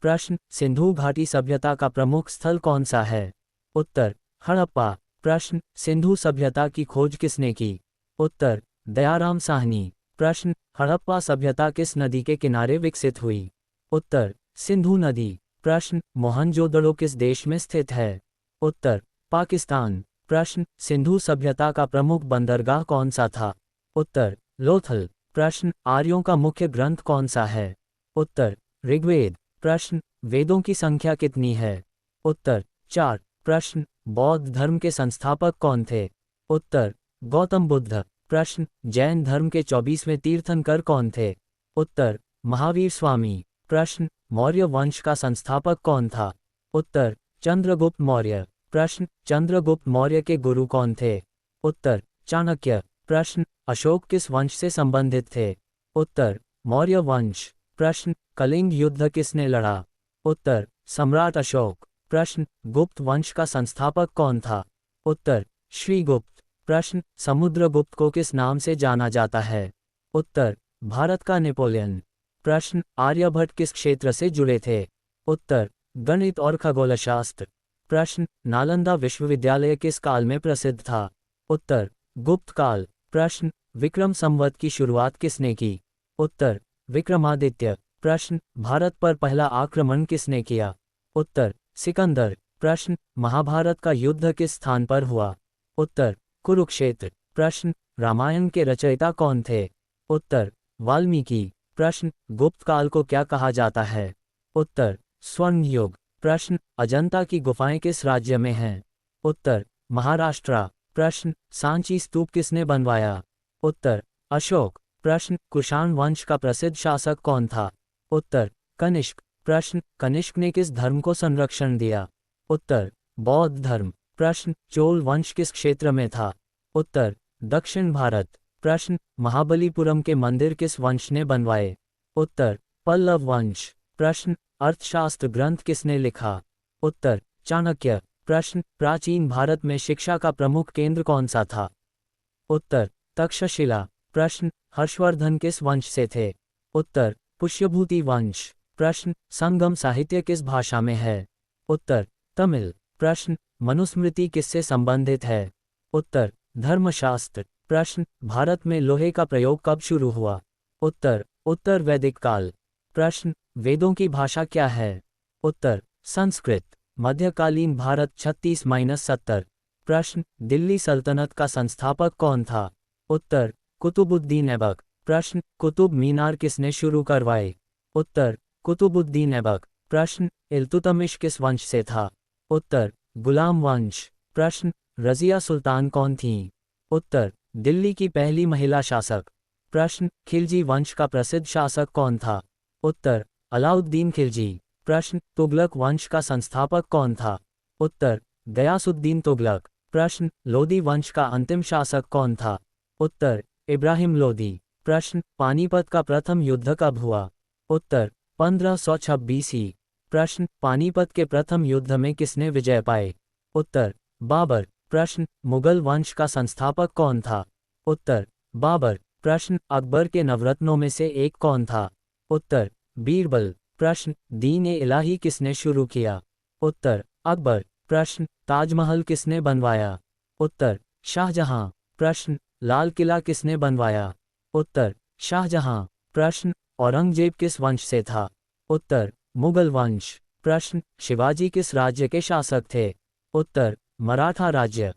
प्रश्न, सिंधु घाटी सभ्यता का प्रमुख स्थल कौन सा है? उत्तर, हड़प्पा। प्रश्न, सिंधु सभ्यता की खोज किसने की? उत्तर, दयाराम साहनी। प्रश्न, हड़प्पा सभ्यता किस नदी के किनारे विकसित हुई? उत्तर, सिंधु नदी। प्रश्न, मोहनजोदड़ो किस देश में स्थित है? उत्तर, पाकिस्तान। प्रश्न, सिंधु सभ्यता का प्रमुख बंदरगाह कौन सा था? उत्तर, लोथल। प्रश्न, आर्यों का मुख्य ग्रंथ कौन सा है? उत्तर, ऋग्वेद। प्रश्न, वेदों की संख्या कितनी है? उत्तर, 4। प्रश्न, बौद्ध धर्म के संस्थापक कौन थे? उत्तर, गौतम बुद्ध। प्रश्न, जैन धर्म के 24वें तीर्थंकर कौन थे? उत्तर, महावीर स्वामी। प्रश्न, मौर्य वंश का संस्थापक कौन था? उत्तर, चंद्रगुप्त मौर्य। प्रश्न, चंद्रगुप्त मौर्य के गुरु कौन थे? उत्तर, चाणक्य। प्रश्न, अशोक किस वंश से संबंधित थे? उत्तर, मौर्य वंश। प्रश्न, कलिंग युद्ध किसने लड़ा? उत्तर, सम्राट अशोक। प्रश्न, गुप्त वंश का संस्थापक कौन था? उत्तर, श्रीगुप्त। प्रश्न, समुद्रगुप्त को किस नाम से जाना जाता है? उत्तर, भारत का नेपोलियन। प्रश्न, आर्यभट्ट किस क्षेत्र से जुड़े थे? उत्तर, गणित और खगोलशास्त्र। प्रश्न, नालंदा विश्वविद्यालय किस काल में प्रसिद्ध था? उत्तर, गुप्त काल। प्रश्न, विक्रम संवत की शुरुआत किसने की? उत्तर, विक्रमादित्य। प्रश्न, भारत पर पहला आक्रमण किसने किया? उत्तर, सिकंदर। प्रश्न, महाभारत का युद्ध किस स्थान पर हुआ? उत्तर, कुरुक्षेत्र। प्रश्न, रामायण के रचयिता कौन थे? उत्तर, वाल्मीकि। प्रश्न, गुप्त काल को क्या कहा जाता है? उत्तर, स्वर्ण युग। प्रश्न, अजंता की गुफाएं किस राज्य में हैं? उत्तर, महाराष्ट्र। प्रश्न, सांची स्तूप किसने बनवाया? उत्तर, अशोक। प्रश्न, कुषाण वंश का प्रसिद्ध शासक कौन था? उत्तर, कनिष्क। प्रश्न, कनिष्क ने किस धर्म को संरक्षण दिया? उत्तर, बौद्ध धर्म। प्रश्न, चोल वंश किस क्षेत्र में था? उत्तर, दक्षिण भारत। प्रश्न, महाबलीपुरम के मंदिर किस वंश ने बनवाए? उत्तर, पल्लव वंश। प्रश्न, अर्थशास्त्र ग्रंथ किसने लिखा? उत्तर, चाणक्य। प्रश्न, प्राचीन भारत में शिक्षा का प्रमुख केंद्र कौन सा था? उत्तर, तक्षशिला। प्रश्न, हर्षवर्धन किस वंश से थे? उत्तर, पुष्यभूति वंश। प्रश्न, संगम साहित्य किस भाषा में है? उत्तर, तमिल। प्रश्न, मनुस्मृति किससे संबंधित है? उत्तर, धर्मशास्त्र। प्रश्न, भारत में लोहे का प्रयोग कब शुरू हुआ? उत्तर, उत्तर वैदिक काल। प्रश्न, वेदों की भाषा क्या है? उत्तर, संस्कृत। मध्यकालीन भारत 36-70। प्रश्न, दिल्ली सल्तनत का संस्थापक कौन था? उत्तर, कुतुबुद्दीन ऐबक। प्रश्न, कुतुब मीनार किसने शुरू करवाए? उत्तर, कुतुबुद्दीन ऐबक। प्रश्न, इल्तुतमिश किस वंश से था? उत्तर, गुलाम वंश। प्रश्न, रजिया सुल्तान कौन थीं? उत्तर, दिल्ली की पहली महिला शासक। प्रश्न, खिलजी वंश का प्रसिद्ध शासक कौन था? उत्तर, अलाउद्दीन खिलजी। प्रश्न, तुगलक वंश का संस्थापक कौन था? उत्तर, गयासुद्दीन तुगलक। प्रश्न, लोदी वंश का अंतिम शासक कौन था? उत्तर, इब्राहिम लोदी। प्रश्न, पानीपत का प्रथम युद्ध कब हुआ? उत्तर, 1526 प्रश्न, पानीपत के प्रथम युद्ध में किसने विजय पाए? उत्तर, बाबर। प्रश्न, मुगल वंश का संस्थापक कौन था? उत्तर, बाबर। प्रश्न, अकबर के नवरत्नों में से एक कौन था? उत्तर, बीरबल। प्रश्न, दीन-ए इलाही किसने शुरू किया? उत्तर, अकबर। प्रश्न, ताजमहल किसने बनवाया? उत्तर, शाहजहां। प्रश्न, लाल किला किसने बनवाया? उत्तर, शाहजहां। प्रश्न, औरंगजेब किस वंश से था? उत्तर, मुगल वंश। प्रश्न, शिवाजी किस राज्य के शासक थे? उत्तर, मराठा राज्य।